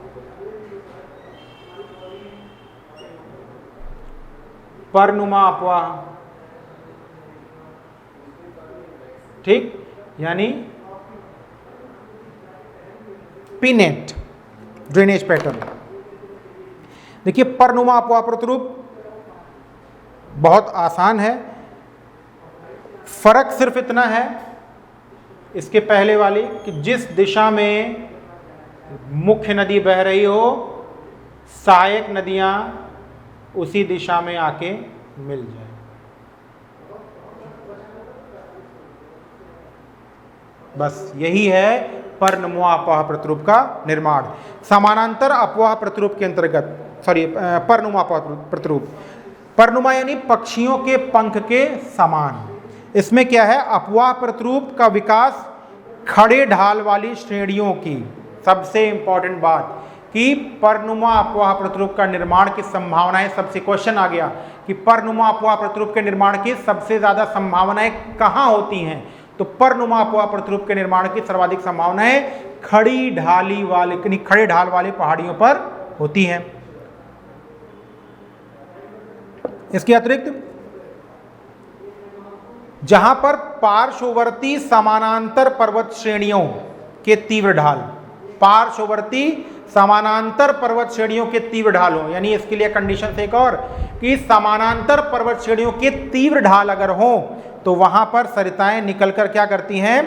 परनुमा अपवाह, ठीक, यानी पिनेट ड्रेनेज पैटर्न। देखिए परनुमा अपवाह प्रतिरूप बहुत आसान है, फर्क सिर्फ इतना है इसके पहले वाली कि जिस दिशा में मुख्य नदी बह रही हो सहायक नदियां उसी दिशा में आके मिल जाए। बस यही है परनुमा अपवाह प्रतिरूप का निर्माण। समानांतर अपवाह प्रतिरूप के अंतर्गत परनुमा अपवाह प्रतिरूप, परनुमा यानी पक्षियों के पंख के समान। इसमें क्या है, अपवाह प्रतिरूप का विकास खड़े ढाल वाली श्रेणियों की, सबसे इंपॉर्टेंट बात कि परनुमा अपवाह प्रतिरूप का निर्माण की संभावनाएं, सबसे क्वेश्चन आ गया कि परनुमा अपवाह प्रतिरूप के निर्माण की सबसे ज्यादा संभावनाएं कहां होती हैं, तो परनुमा अपवाह प्रतिरूप के निर्माण की सर्वाधिक संभावनाएं खड़ी ढाली वाले, खड़े ढाल वाली पहाड़ियों पर होती हैं। इसके अतिरिक्त जहां पर पार्श्ववर्ती समानांतर पर्वत श्रेणियों के तीव्र ढाल, पार्श्ववर्ती समानांतर पर्वत श्रेणियों के तीव्र ढाल हो, यानी इसके लिए कंडीशन एक और कि समानांतर पर्वत श्रेणियों के तीव्र ढाल अगर हो तो वहां पर सरिताएं निकलकर क्या करती हैं,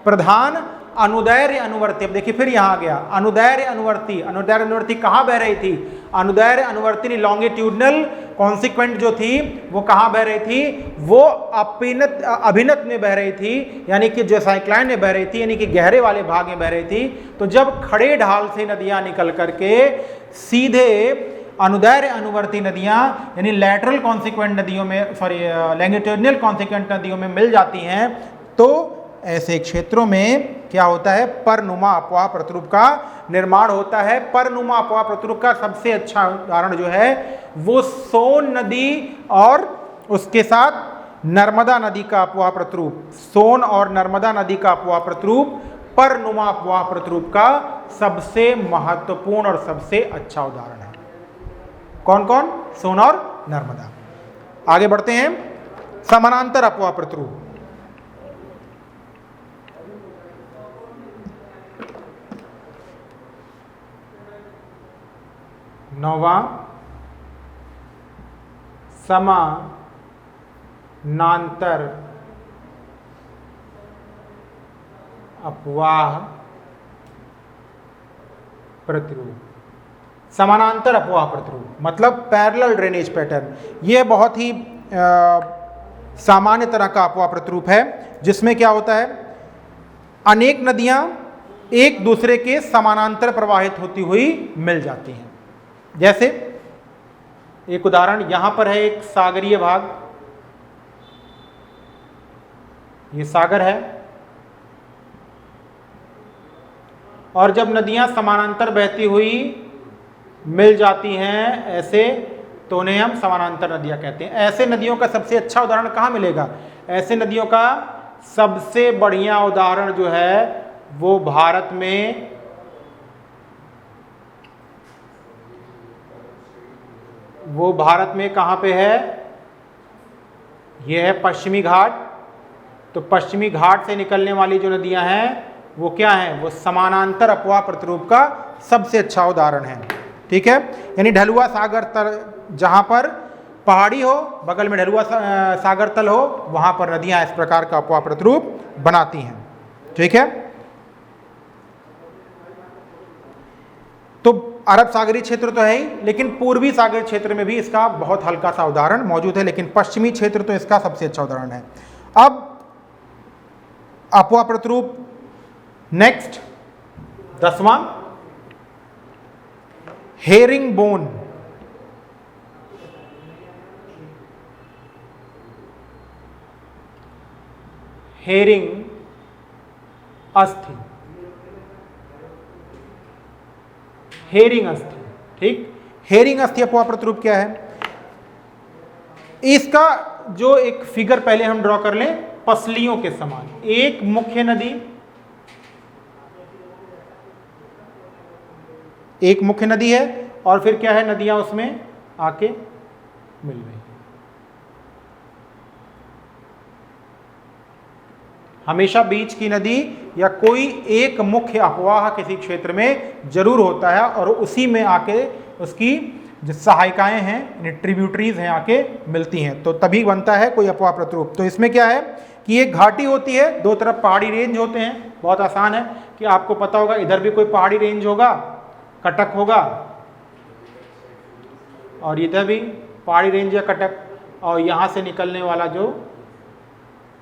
प्रधान अनुदैर्य अनुवर्ती। अब देखिए फिर यहां आ गया अनुदैर्य अनुवर्ती, अनुदैर्य अनुवर्ती कहां बह रही थी, अनुदैर्य अनुवर्ती लॉन्गिट्यूडनल कॉन्सिक्वेंट जो थी वो कहां बह रही थी, वो अभिनत में बह रही थी, यानी कि जो साइक्लाइन में बह रही थी, यानी कि गहरे वाले भाग में बह रही थी। तो जब खड़े ढाल से नदियां निकल करके सीधे अनुदैर्य अनुवर्ती नदियां यानी लैटरल कॉन्सिक्वेंट नदियों में, लॉन्गिट्यूडनल कॉन्सिक्वेंट नदियों में मिल जाती हैं, तो ऐसे क्षेत्रों में क्या होता है, परनुमा अपवाह प्रतिरूप का निर्माण होता है। परनुमा अपवाह प्रतिरूप का सबसे अच्छा उदाहरण जो है वो सोन नदी और उसके साथ नर्मदा नदी का अपवाह प्रतिरूप, सोन और नर्मदा नदी का अपवाह प्रतिरूप परनुमा अपवाह प्रतिरूप का सबसे महत्वपूर्ण और सबसे अच्छा उदाहरण है। कौन कौन, सोन और नर्मदा। आगे बढ़ते हैं, समानांतर अपवाह प्रतिरूप। नौवां समानांतर अपवाह प्रतिरूप। समानांतर अपवाह प्रतिरूप मतलब पैरेलल ड्रेनेज पैटर्न। यह बहुत ही सामान्य तरह का अपवाह प्रतिरूप है जिसमें क्या होता है, अनेक नदियां एक दूसरे के समानांतर प्रवाहित होती हुई मिल जाती हैं। जैसे एक उदाहरण यहां पर है, एक सागरीय भाग, ये सागर है, और जब नदियां समानांतर बहती हुई मिल जाती हैं ऐसे, तो उन्हें हम समानांतर नदियां कहते हैं। ऐसे नदियों का सबसे अच्छा उदाहरण कहां मिलेगा, ऐसे नदियों का सबसे बढ़िया उदाहरण जो है वो भारत में वो भारत में कहाँ पे है? ये है पश्चिमी घाट। तो पश्चिमी घाट से निकलने वाली जो नदियां हैं वो क्या हैं? वो समानांतर अपवाह प्रतिरूप का सबसे अच्छा उदाहरण है। ठीक है, यानी ढलुआ सागर तल, जहां पर पहाड़ी हो, बगल में ढलुआ सागर तल हो, वहां पर नदियां इस प्रकार का अपवाह प्रतिरूप बनाती हैं। ठीक है, तो अरब सागरीय क्षेत्र तो है ही, लेकिन पूर्वी सागर क्षेत्र में भी इसका बहुत हल्का सा उदाहरण मौजूद है, लेकिन पश्चिमी क्षेत्र तो इसका सबसे अच्छा उदाहरण है। अब अपवाह प्रतिरूप नेक्स्ट 10वां, हेरिंग बोन। हेरिंग अस्थि, हेरिंग अस्थि। ठीक, हेरिंग अस्थि अपवाह प्रतिरूप क्या है? इसका जो एक फिगर पहले हम ड्रॉ कर लें, पसलियों के समान एक मुख्य नदी, एक मुख्य नदी है और फिर क्या है, नदियां उसमें आके मिल रही। हमेशा बीच की नदी या कोई एक मुख्य अपवाह किसी क्षेत्र में जरूर होता है और उसी में आके उसकी जो सहायिकाएं हैं, ट्रिब्यूटरीज हैं, आके मिलती हैं, तो तभी बनता है कोई अपवाह प्रतिरूप। तो इसमें क्या है कि एक घाटी होती है, दो तरफ पहाड़ी रेंज होते हैं। बहुत आसान है कि आपको पता होगा इधर भी कोई पहाड़ी रेंज होगा, कटक होगा, और इधर भी पहाड़ी रेंज या कटक, और यहां से निकलने वाला जो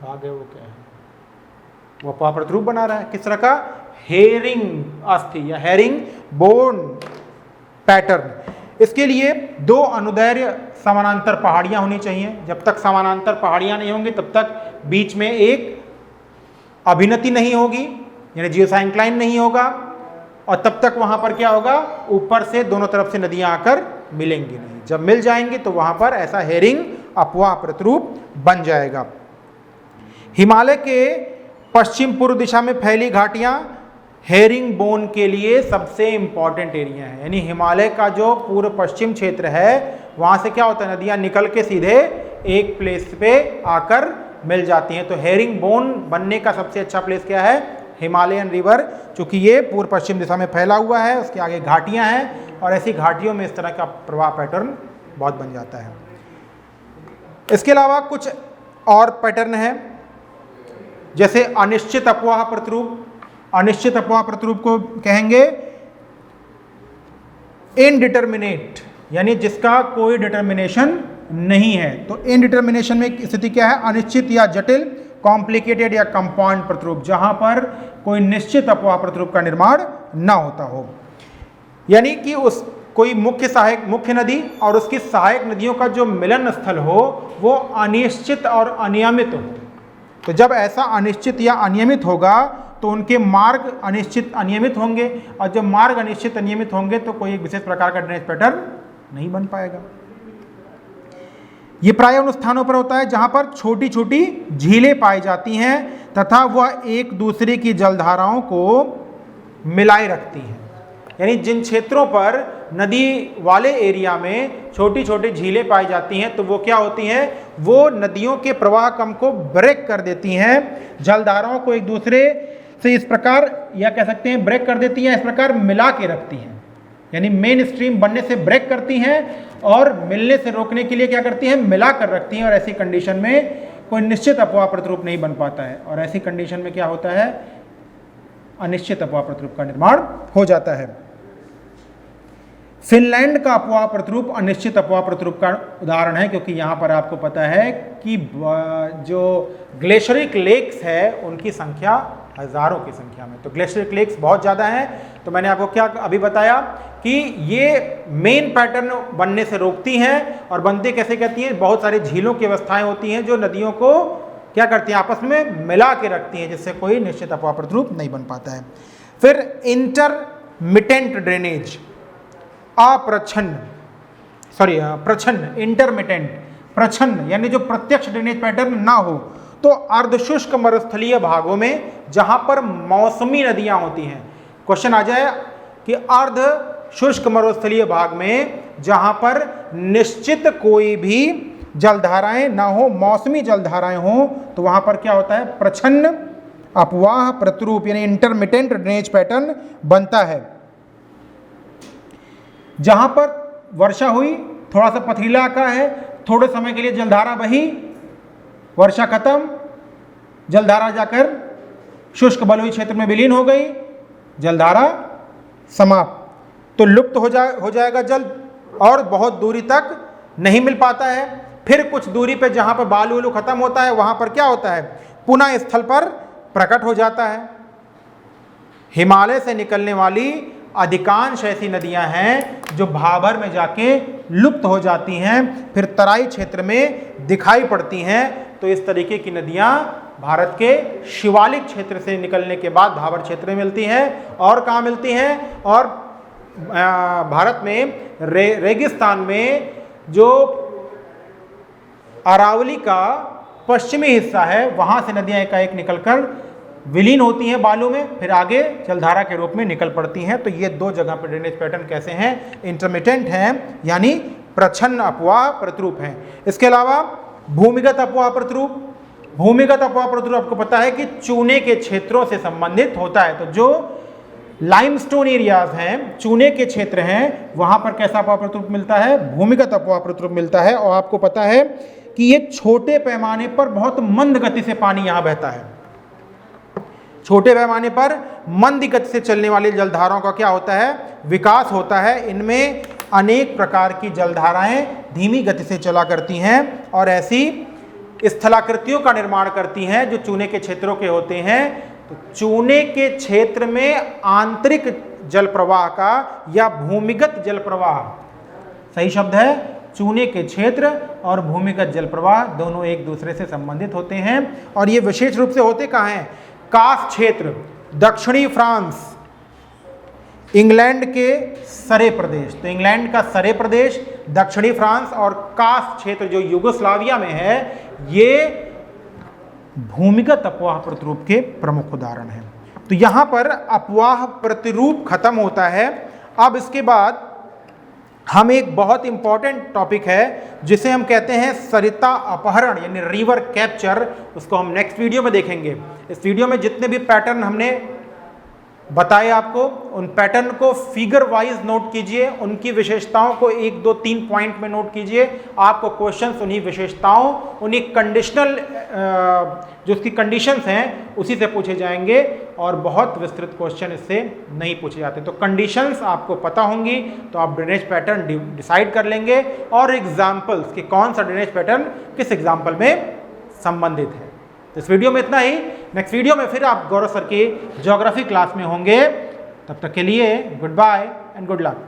भाग है वो क्या है? वो अपवाह प्रतिरूप बना रहा है। किस तरह का? हेरिंग अस्थि या हेरिंग बोन पैटर्न। इसके लिए दो अनुदैर्घ्य समानांतर पहाड़ियां होनी चाहिए। जब तक समानांतर पहाड़ियां नहीं होंगी तब तक बीच में एक अभिनति नहीं होगी, यानी जियोसाइंक्लाइन नहीं होगा, और तब तक वहां पर क्या होगा? ऊपर से दोनों तरफ से नदियां आकर मिलेंगी नहीं। जब मिल जाएंगी तो वहां पर ऐसा हेरिंग अपवाह प्रतिरूप बन जाएगा। हिमालय के पश्चिम पूर्व दिशा में फैली घाटियां हेरिंग बोन के लिए सबसे इंपॉर्टेंट एरिया है। यानी हिमालय का जो पूर्व पश्चिम क्षेत्र है वहां से क्या होता है? नदियां निकल के सीधे एक प्लेस पे आकर मिल जाती हैं। तो हेरिंग बोन बनने का सबसे अच्छा प्लेस क्या है? हिमालयन रिवर, चूंकि ये पूर्व पश्चिम दिशा में फैला हुआ है, उसके आगे घाटियां हैं और ऐसी घाटियों में इस तरह का प्रवाह पैटर्न बहुत बन जाता है। इसके अलावा कुछ और पैटर्न है, जैसे अनिश्चित अपवाह प्रतिरूप। अनिश्चित अपवाह प्रतिरूप को कहेंगे इनडिटर्मिनेट, यानी जिसका कोई डिटर्मिनेशन नहीं है। तो इनडिटर्मिनेशन में स्थिति क्या है? अनिश्चित या जटिल, कॉम्प्लिकेटेड या कंपाउंड प्रतिरूप, जहां पर कोई निश्चित अपवाह प्रतिरूप का निर्माण ना होता हो। यानी कि उस कोई मुख्य नदी और उसकी सहायक नदियों का जो मिलन स्थल हो वो अनिश्चित और अनियमित हो। तो जब ऐसा अनिश्चित या अनियमित होगा तो उनके मार्ग अनिश्चित अनियमित होंगे, और जब मार्ग अनिश्चित अनियमित होंगे तो कोई एक विशेष प्रकार का ड्रेनेज पैटर्न नहीं बन पाएगा। ये प्राय उन स्थानों पर होता है जहां पर छोटी छोटी झीलें पाई जाती हैं तथा वह एक दूसरे की जलधाराओं को मिलाए रखती हैं। यानी जिन क्षेत्रों पर नदी वाले एरिया में छोटी छोटी झीलें पाई जाती हैं तो वो क्या होती हैं? वो नदियों के प्रवाह क्रम को ब्रेक कर देती हैं, जलधाराओं को एक दूसरे से इस प्रकार, या कह सकते हैं ब्रेक कर देती हैं, इस प्रकार मिला के रखती हैं। यानी मेन स्ट्रीम बनने से ब्रेक करती हैं और मिलने से रोकने के लिए क्या करती हैं? मिला कर रखती हैं। और ऐसी कंडीशन में कोई निश्चित अपवाह प्रतिरूप नहीं बन पाता है, और ऐसी कंडीशन में क्या होता है? अनिश्चित अपवाह प्रतिरूप का निर्माण हो जाता है। फिनलैंड का अपवाह प्रतिरूप अनिश्चित अपवाह प्रतिरूप का उदाहरण है, क्योंकि यहाँ पर आपको पता है कि जो ग्लेशियरिक लेक्स है उनकी संख्या हजारों की संख्या में, तो ग्लेशियरिक लेक्स बहुत ज़्यादा हैं। तो मैंने आपको क्या अभी बताया कि ये मेन पैटर्न बनने से रोकती हैं, और बनते कैसे कहती हैं? बहुत सारी झीलों की अवस्थाएं होती हैं जो नदियों को क्या करती हैं? आपस में मिला के रखती हैं, जिससे कोई निश्चित अपवाह प्रतिरूप नहीं बन पाता है। फिर इंटरमिटेंट ड्रेनेज, प्रच्छन्न, इंटरमिटेंट, प्रच्छन्न, यानी जो प्रत्यक्ष ड्रेनेज पैटर्न ना हो। तो अर्धशुष्क मरुस्थलीय भागों में जहां पर मौसमी नदियां होती हैं, क्वेश्चन आ जाए कि अर्ध शुष्क मरुस्थलीय भाग में जहां पर निश्चित कोई भी जलधाराएं ना हो, मौसमी जलधाराएं हो, तो वहां पर क्या होता है, प्रच्छन्न अपवाह प्रतिरूप यानी इंटरमिटेंट ड्रेनेज पैटर्न बनता है। जहां पर वर्षा हुई, थोड़ा सा पथरीला का है, थोड़े समय के लिए जलधारा बही, वर्षा खत्म, जलधारा जाकर शुष्क बलुई क्षेत्र में विलीन हो गई, जलधारा समाप्त, तो लुप्त हो जाएगा जल और बहुत दूरी तक नहीं मिल पाता है। फिर कुछ दूरी पे जहां पर बालू उलू खत्म होता है वहां पर क्या होता है, पुनः स्थल पर प्रकट हो जाता है। हिमालय से निकलने वाली अधिकांश ऐसी नदियां हैं जो भाभर में जाके लुप्त हो जाती हैं, फिर तराई क्षेत्र में दिखाई पड़ती हैं। तो इस तरीके की नदियां भारत के शिवालिक क्षेत्र से निकलने के बाद भाभर क्षेत्र में मिलती हैं। और कहाँ मिलती हैं, और भारत में रेगिस्तान में जो अरावली का पश्चिमी हिस्सा है वहां से नदियां एकाएक निकलकर विलीन होती हैं बालू में, फिर आगे जलधारा के रूप में निकल पड़ती हैं। तो ये दो जगह पर ड्रेनेज पैटर्न कैसे हैं, इंटरमिटेंट हैं, यानी प्रच्छन्न अपवाह प्रतिरूप हैं। इसके अलावा भूमिगत अपवाह प्रतिरूप, भूमिगत अपवाह प्रतिरूप आपको पता है कि चूने के क्षेत्रों से संबंधित होता है। तो जो लाइमस्टोन एरियाज हैं, चूने के क्षेत्र हैं, वहां पर कैसा अपवाह प्रतिरूप मिलता है, भूमिगत अपवाह प्रतिरूप मिलता है। और आपको पता है कि ये छोटे पैमाने पर बहुत मंद गति से पानी यहां बहता है। छोटे पैमाने पर मंद गति से चलने वाली जलधाराओं का क्या होता है, विकास होता है। इनमें अनेक प्रकार की जलधाराएं धीमी गति से चला करती हैं और ऐसी स्थलाकृतियों का निर्माण करती हैं जो चूने के क्षेत्रों के होते हैं। तो चूने के क्षेत्र में आंतरिक जल प्रवाह का या भूमिगत जल प्रवाह, सही शब्द है, चूने के क्षेत्र और भूमिगत जल प्रवाह दोनों एक दूसरे से संबंधित होते हैं। और ये विशेष रूप से होते कहाँ हैं, कास क्षेत्र, दक्षिणी फ्रांस, इंग्लैंड के सरे प्रदेश, तो इंग्लैंड का सरे प्रदेश, दक्षिणी फ्रांस और कास क्षेत्र जो यूगोस्लाविया में है, ये भूमिगत अपवाह प्रतिरूप के प्रमुख उदाहरण हैं। तो यहां पर अपवाह प्रतिरूप खत्म होता है। अब इसके बाद हम एक बहुत इंपॉर्टेंट टॉपिक है जिसे हम कहते हैं सरिता अपहरण यानी रिवर कैप्चर, उसको हम नेक्स्ट वीडियो में देखेंगे। इस वीडियो में जितने भी पैटर्न हमने बताए आपको, उन पैटर्न को फिगर वाइज नोट कीजिए, उनकी विशेषताओं को 1, 2, 3 पॉइंट में नोट कीजिए। आपको क्वेश्चंस उन्हीं विशेषताओं, उन्हीं कंडीशनल जो उसकी कंडीशंस हैं उसी से पूछे जाएंगे और बहुत विस्तृत क्वेश्चन इससे नहीं पूछे जाते। तो कंडीशंस आपको पता होंगी तो आप ड्रेनेज पैटर्न डिसाइड कर लेंगे और एग्जाम्पल्स कि कौन सा ड्रेनेज पैटर्न किस एग्जाम्पल में संबंधित है। तो इस वीडियो में इतना ही। नेक्स्ट वीडियो में फिर आप गौरव सर की ज्योग्राफी क्लास में होंगे। तब तक के लिए good bye and good luck.